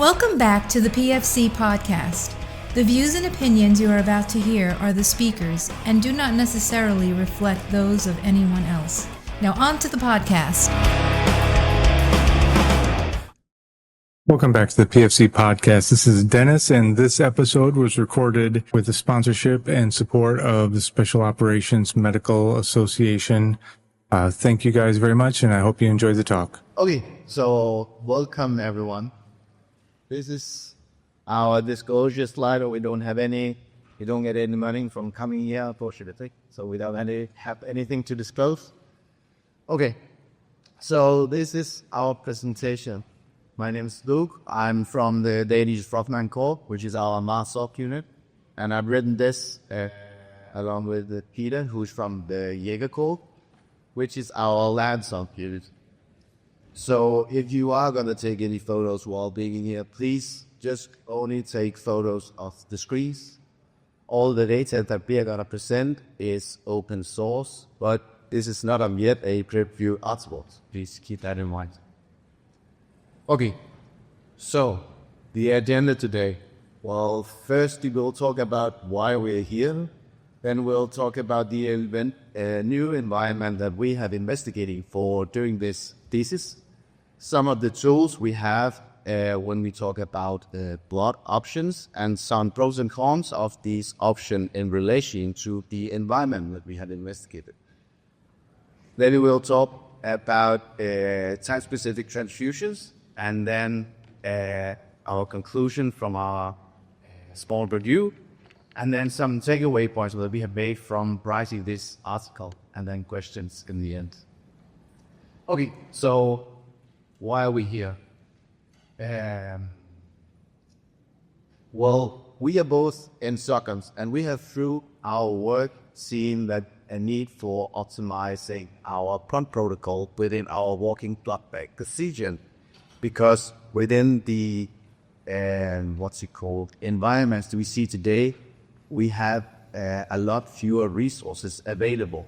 Welcome back to the PFC Podcast. The views and opinions you are about to hear are the speakers and do not necessarily reflect those of anyone else. Now on to the podcast. Welcome back to the PFC Podcast. This is Dennis, and this episode was recorded with the sponsorship and support of the Special Operations Medical Association. Thank you guys very much, and I hope you enjoyed the talk. Okay, so welcome everyone. This is our disclosure slide. We don't get any money from coming here, unfortunately. So we don't have anything to disclose. Okay, so this is our presentation. My name is Luke. I'm from the Danish Frontline Corps, which is our SOF unit. And I've written this along with Peter, who's from the Jaeger Corps, which is our land SOF unit. So if you are going to take any photos while being here, please just only take photos of the screens. All the data that we are going to present is open source, but this is not yet a peer-reviewed article. Please keep that in mind. Okay, so the agenda today. Well, first we will talk about why we're here. Then we'll talk about the new environment that we have investigating for during this thesis. Some of the tools we have when we talk about blood options and some pros and cons of these options in relation to the environment that we had investigated. Then we will talk about time-specific transfusions and then our conclusion from our small review, and then some takeaway points that we have made from writing this article, and then questions in the end. Okay, so why are we here? Well, we are both in SOCMs, and we have through our work seen that a need for optimizing our PRONT protocol within our walking blood bank procedure, because within the environments that we see today, we have a lot fewer resources available.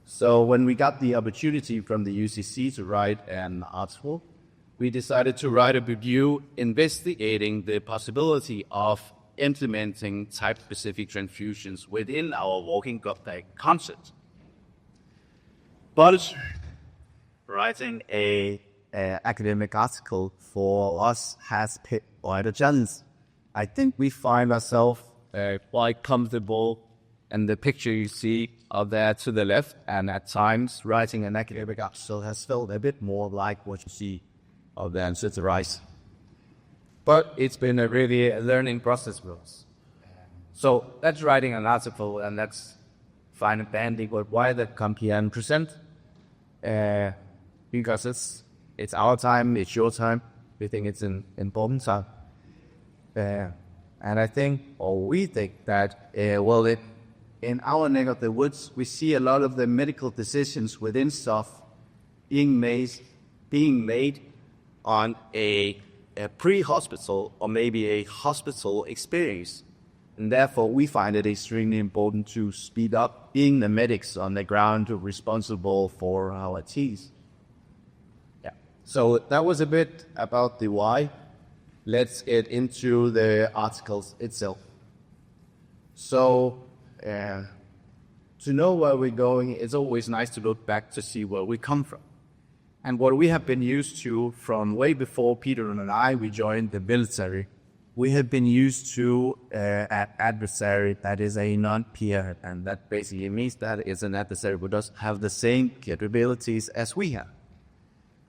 So when we got the opportunity from the UCC to write an article, we decided to write a review investigating the possibility of implementing type-specific transfusions within our walking blood bank concept. But writing a academic article for us has been quite a challenge. I think we find ourselves quite comfortable in the picture you see of there to the left, and at times writing an academic article has felt a bit more like what you see of there to the right. But it's been a really learning process for us. So that's writing an article, and that's fine and dandy, but why that come here and present? Because it's our time, it's your time. We think it's an important time. And I think, or we think that, in our neck of the woods, we see a lot of the medical decisions within SOF being made on a pre-hospital or maybe a hospital experience. And therefore, we find it extremely important to speed up being the medics on the ground who are responsible for our Ts. Yeah. So that was a bit about the why. Let's get into the articles itself. So, to know where we're going, it's always nice to look back to see where we come from. And what we have been used to from way before Peter and we joined the military, we have been used to an adversary that is a non-peer, and that basically means that it's an adversary who doesn't have the same capabilities as we have.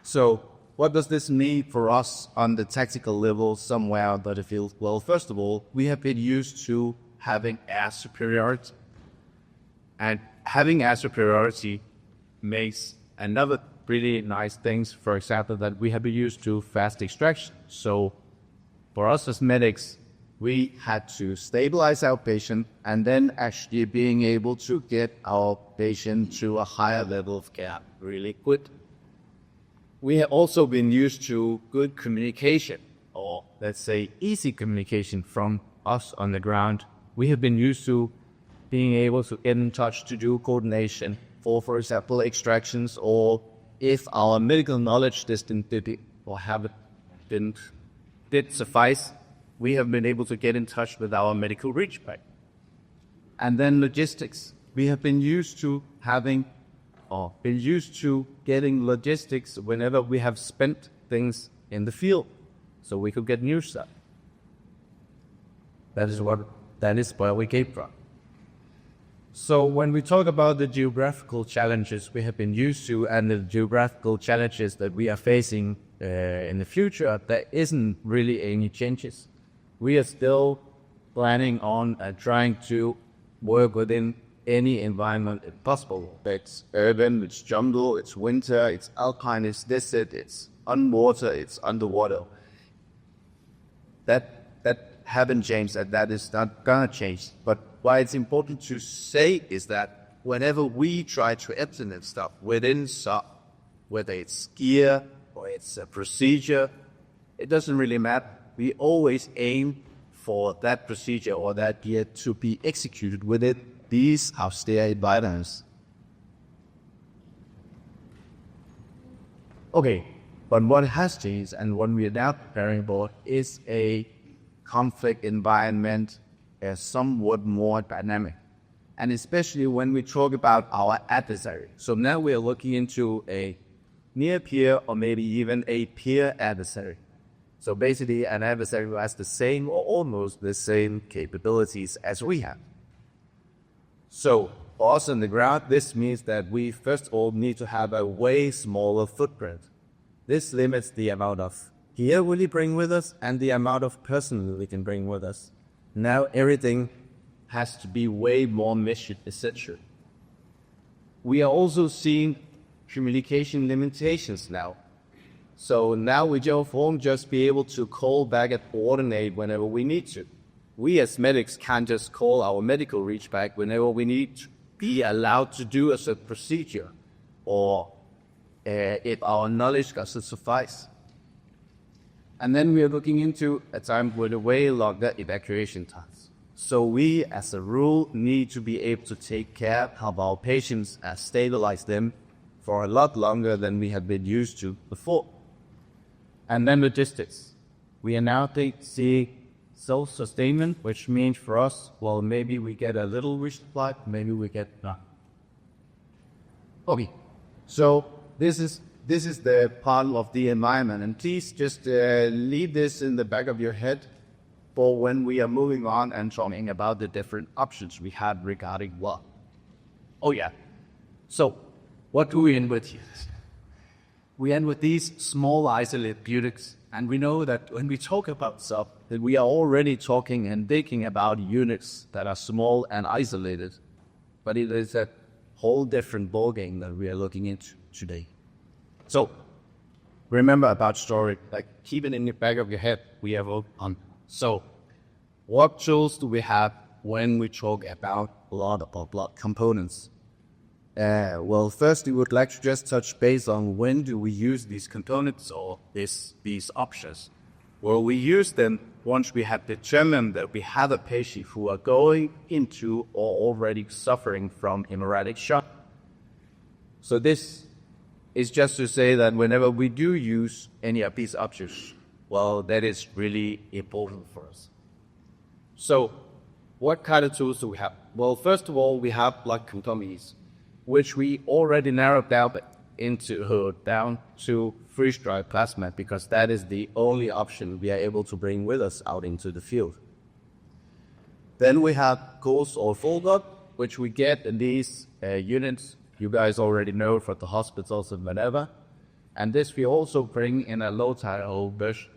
So, what does this mean for us on the tactical level somewhere on the field? Well, first of all, we have been used to having air superiority. And having air superiority makes another really nice things, for example, that we have been used to fast extraction. So for us as medics, we had to stabilize our patient and then actually being able to get our patient to a higher level of care really quick. We have also been used to good communication, or let's say easy communication from us on the ground. We have been used to being able to get in touch to do coordination for example, extractions, or if our medical knowledge didn't or haven't been did suffice, we have been able to get in touch with our medical reach back. And then logistics. We have been used to getting logistics whenever we have spent things in the field, so we could get new stuff. That is where we came from. So when we talk about the geographical challenges we have been used to and the geographical challenges that we are facing in the future, there isn't really any changes. We are still planning on trying to work within any environment if possible. It's urban, it's jungle, it's winter, it's alpine, it's desert, it's on water, it's underwater. That haven't changed, and that is not gonna change. But why it's important to say is that whenever we try to implement stuff within SOF, whether it's gear or it's a procedure, it doesn't really matter. We always aim for that procedure or that gear to be executed within these austere environments. Okay, but what has changed and what we are now preparing for is a conflict environment, somewhat more dynamic. And especially when we talk about our adversary. So now we are looking into a near peer or maybe even a peer adversary. So basically an adversary who has the same or almost the same capabilities as we have. So for us on the ground, this means that we first of all need to have a way smaller footprint. This limits the amount of gear we bring with us and the amount of personnel we can bring with us. Now everything has to be way more mission essential. We are also seeing communication limitations now. So now we won't just be able to call back and coordinate whenever we need to. We as medics can't just call our medical reach back whenever we need to be allowed to do a certain procedure or if our knowledge doesn't suffice. And then we are looking into a time with a way longer evacuation times. So we, as a rule, need to be able to take care of our patients and stabilize them for a lot longer than we have been used to before. And then logistics. We are now seeing self-sustainment, which means for us, well, maybe we get a little resupply, maybe we get none. Okay, so this is the part of the environment, and please just leave this in the back of your head for when we are moving on and talking about the different options we have regarding what. Oh yeah, so what do we end with here? We end with these small isolated units, and we know that when we talk about SOF, that we are already talking and thinking about units that are small and isolated, but it is a whole different ballgame that we are looking into today. So, remember about storage, like keep it in the back of your head, we have on. So, what tools do we have when we talk about a lot of blood components? Well, first we would like to just touch base on when do we use these components or these options. Well, we use them once we have determined that we have a patient who are going into or already suffering from hemorrhagic shock. So this is just to say that whenever we do use any of these options, well, that is really important for us. So what kind of tools do we have? Well, first of all, we have blood components, which we already narrowed down to freeze-dried plasma, because that is the only option we are able to bring with us out into the field. Then we have coarse or full blood, which we get in these units you guys already know from the hospitals and whatever. And this we also bring in a low titer version.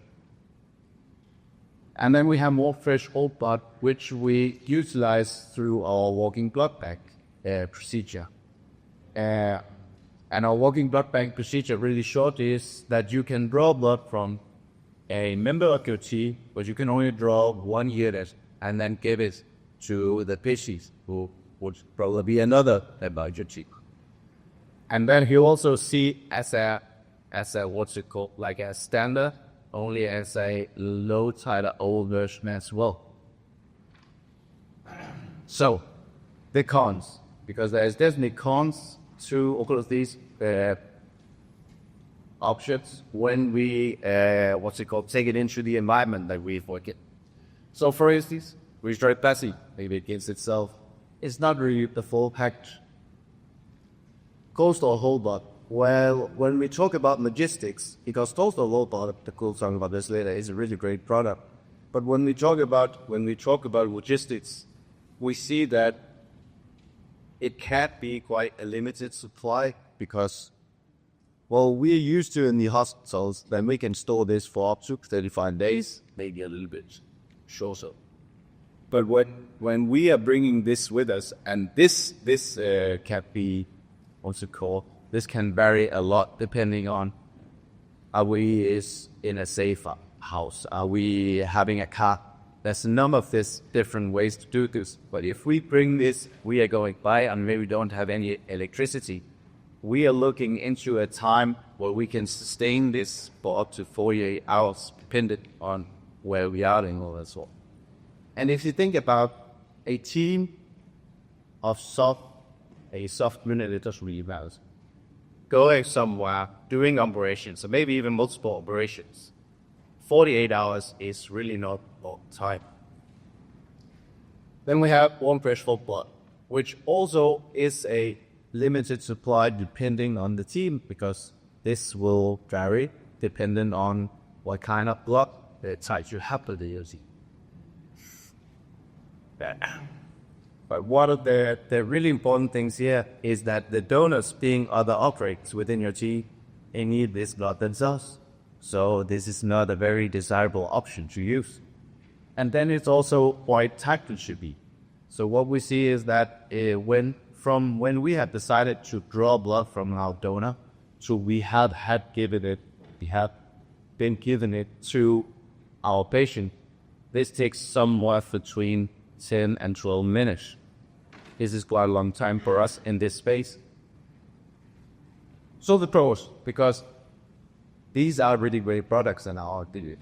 And then we have more fresh whole blood, which we utilize through our walking blood bank procedure. And our walking blood bank procedure, really short, is that you can draw blood from a member of your team, but you can only draw 1 unit and then give it to the patient who would probably be another member of your team. And then you also see as a what's it called, like a standard, only as a low titer old version as well. So, the cons, because there is definitely cons to all of these options when we, take it into the environment that we work in. So for instance, freeze-dried plastic, maybe it gives itself, it's not really the full package. Coastal whole blood. Well, when we talk about logistics, because coastal whole blood, the cool song about this later, is a really great product. But when we talk about logistics, we see that it can't be quite a limited supply because, well, we're used to in the hospitals that we can store this for up to 35 days, maybe a little bit shorter. But when we are bringing this with us, and this can be, this can vary a lot depending on, are we is in a safe house? Are we having a car? There's a number of these different ways to do this. But if we bring this, we are going by and maybe don't have any electricity. We are looking into a time where we can sustain this for up to 48 hours, depending on where we are and all that sort. And if you think about a team of soft milliliters rebounds, going somewhere, doing operations, or maybe even multiple operations, 48 hours is really not a long time. Then we have warm fresh whole blood, which also is a limited supply depending on the team, because this will vary depending on what kind of blood type you have to use. But one of the really important things here is that the donors, being other objects within your team, they need this blood themselves. So this is not a very desirable option to use. And then it's also quite tactile to be. So what we see is that when we have decided to draw blood from our donor, so we have been given it to our patient, this takes somewhere between 10 and 12 minutes. This is quite a long time for us in this space. So the pros, because these are really great products in our activity.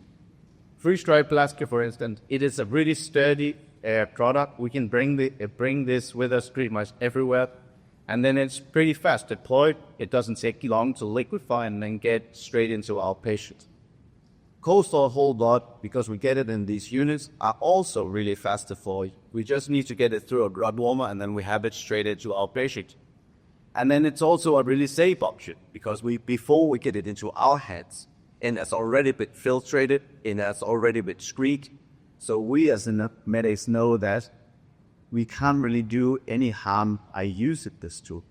Freeze-dried plastic, for instance, it is a really sturdy product. We can bring this with us pretty much everywhere. And then it's pretty fast deployed. It doesn't take long to liquefy and then get straight into our patient. Coastal whole blood, because we get it in these units, are also really fast deployed. We just need to get it through a blood warmer and then we have it straight into our patient. And then it's also a really safe option, because before we get it into our hands, it has already been filtrated, it has already been screened. So we as medics know that we can't really do any harm by using this tool.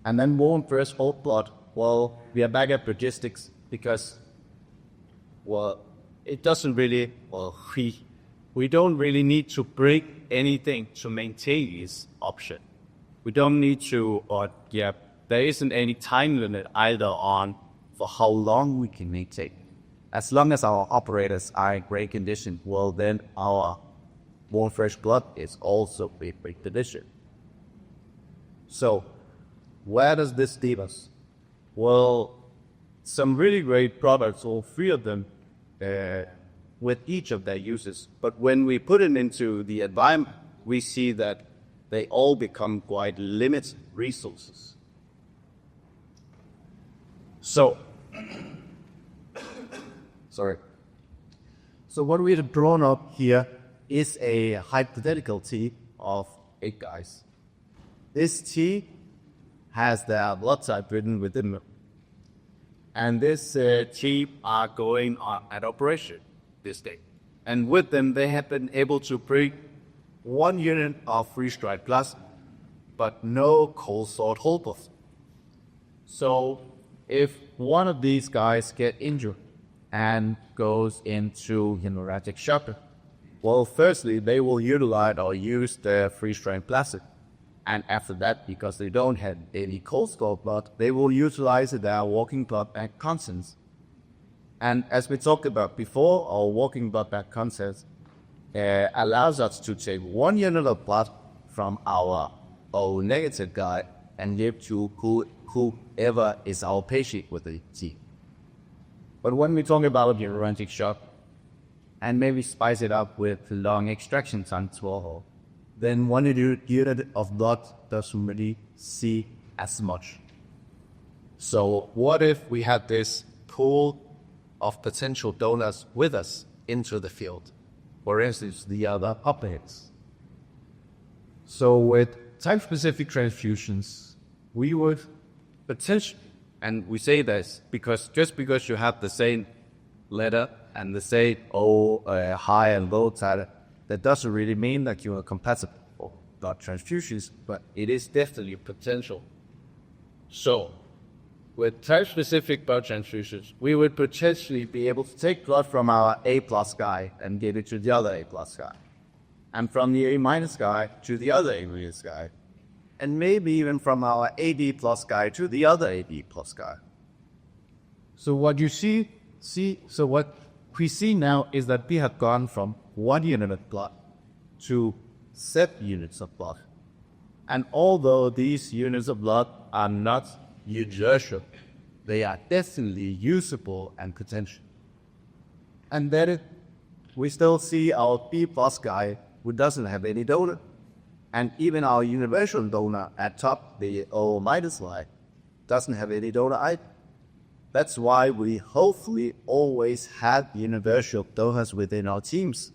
And then warm fresh whole blood, well, we are back at logistics, because, well, it doesn't really, we don't really need to bring anything to maintain this option. We don't need to, there isn't any time limit either on for how long we can maintain. As long as our operators are in great condition, well, then our warm fresh blood is also in great condition. So, where does this leave us? Well, some really great products, all three of them, with each of their uses. But when we put it into the environment, we see that they all become quite limited resources. So, So what we have drawn up here is a hypothetical T of 8 guys. This T has their blood type written within them. And this team are going on at operation this day. And with them, they have been able to bring 1 unit of freeze-dried plasma, but no cold salt whole blood. So if one of these guys get injured and goes into hemorrhagic shock, well, firstly, they will utilize or use the freeze-dried plasma. And after that, because they don't have any cold salt blood, they will utilize their walking blood bank contents. And as we talked about before, our walking blood bank contents allows us to take 1 unit of blood from our O negative guy and give to whoever is our patient with the T. But when we talk about hemorrhagic shock, and maybe spice it up with long extraction time swallow, then 1 unit of blood doesn't really see as much. So what if we had this pool of potential donors with us into the field? For instance, the other puppets. So with type-specific transfusions, we would potentially, and we say this because just because you have the same letter and the same high and low titer, that doesn't really mean that you are compatible for blood transfusions, but it is definitely potential. So, with type-specific blood transfusions, we would potentially be able to take blood from our A+ guy and give it to the other A+ guy, and from the A- guy to the other A- guy, and maybe even from our AD+ guy to the other AD+ guy. So what we see now is that we have gone from 1 unit of blood to 7 units of blood. And although these units of blood are not universal, they are definitely usable and potential. And then we still see our B+ guy who doesn't have any donor, and even our universal donor at top, the O- line, doesn't have any donor either. That's why we hopefully always have universal donors within our teams.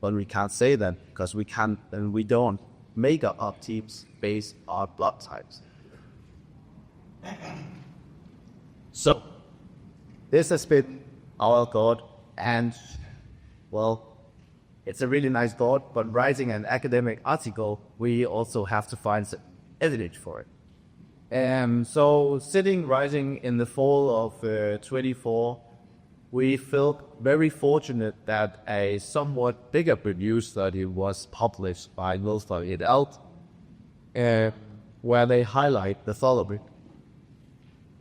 But we can't say that because we can't and we don't make up teams based on blood types. So, this has been our thought, and well, it's a really nice thought, but writing an academic article, we also have to find some evidence for it. So, writing in the fall of 24, we felt very fortunate that a somewhat bigger review study was published by Wilfer et al., where they highlight the following.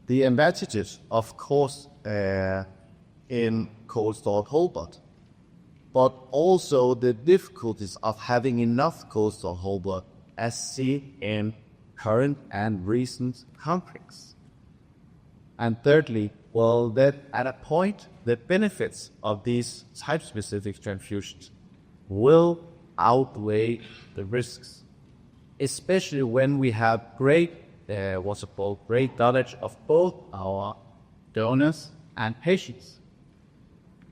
The advantages, of course, in cold stored whole blood, but also the difficulties of having enough cold stored whole blood as seen in current and recent conflicts. And thirdly, that at a point, the benefits of these type-specific transfusions will outweigh the risks, especially when we have great knowledge of both our donors and patients.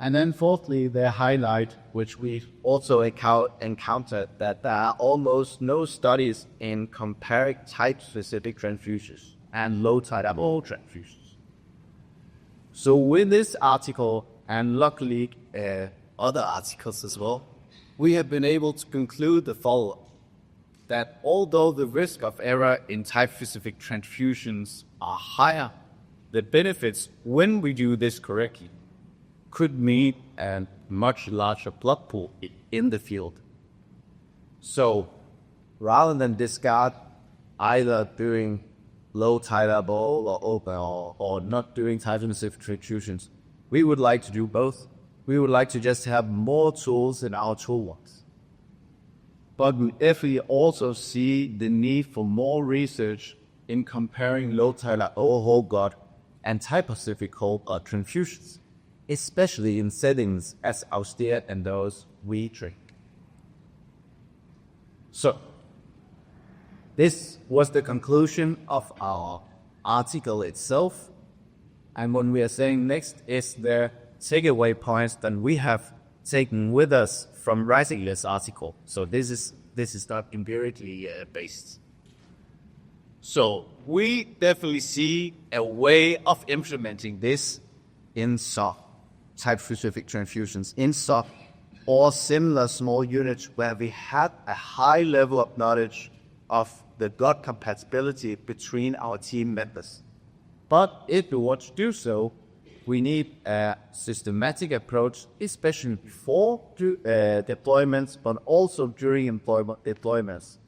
And then fourthly, they highlight, which we also encountered, that there are almost no studies in comparing type-specific transfusions and low-titer transfusions. So with this article, and luckily other articles as well, we have been able to conclude the following. That although the risk of error in type-specific transfusions are higher, the benefits, when we do this correctly, could mean a much larger blood pool in the field. So, rather than discard either doing low titer ball or open or not doing type-specific transfusions, we would like to do both. We would like to just have more tools in our toolbox. But we definitely also see the need for more research in comparing low titer whole blood and type-specific whole blood transfusions, especially in settings as austere and those we drink. So, this was the conclusion of our article itself. And what we are saying next is the takeaway points that we have taken with us from writing this article. So this is not empirically based. So we definitely see a way of implementing this in SOF, type-specific transfusions, in SOF or similar small units where we have a high level of knowledge of the blood compatibility between our team members. But if we want to do so, we need a systematic approach, especially before deployments, but also during deployments,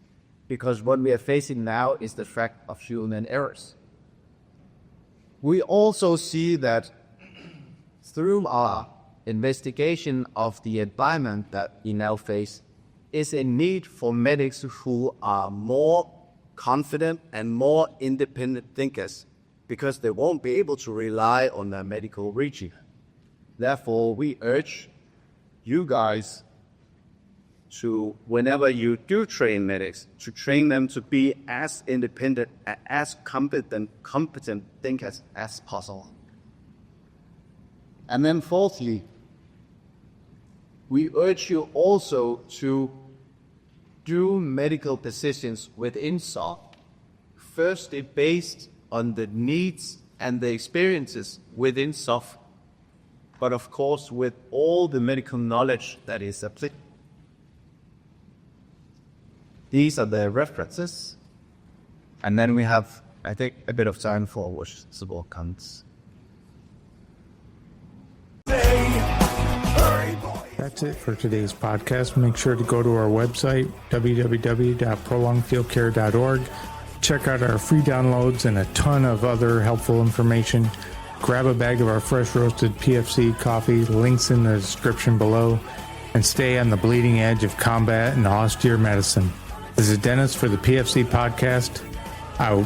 because what we are facing now is the fact of human errors. We also see that through our investigation of the environment that we now face is a need for medics who are more confident and more independent thinkers, because they won't be able to rely on their medical reaching. Therefore, we urge you guys to, whenever you do train medics, to train them to be as independent, as competent thinkers as possible. And then fourthly, we urge you also to do medical decisions within SOF, firstly based on the needs and the experiences within SOF, but of course with all the medical knowledge that is applicable. These are the references. And then we have, I think, a bit of time for possible comments. That's it for today's podcast. Make sure to go to our website, www.prolongedfieldcare.org. Check out our free downloads and a ton of other helpful information. Grab a bag of our fresh roasted PFC coffee, links in the description below, and stay on the bleeding edge of combat and austere medicine. This is Dennis for the PFC Podcast, out.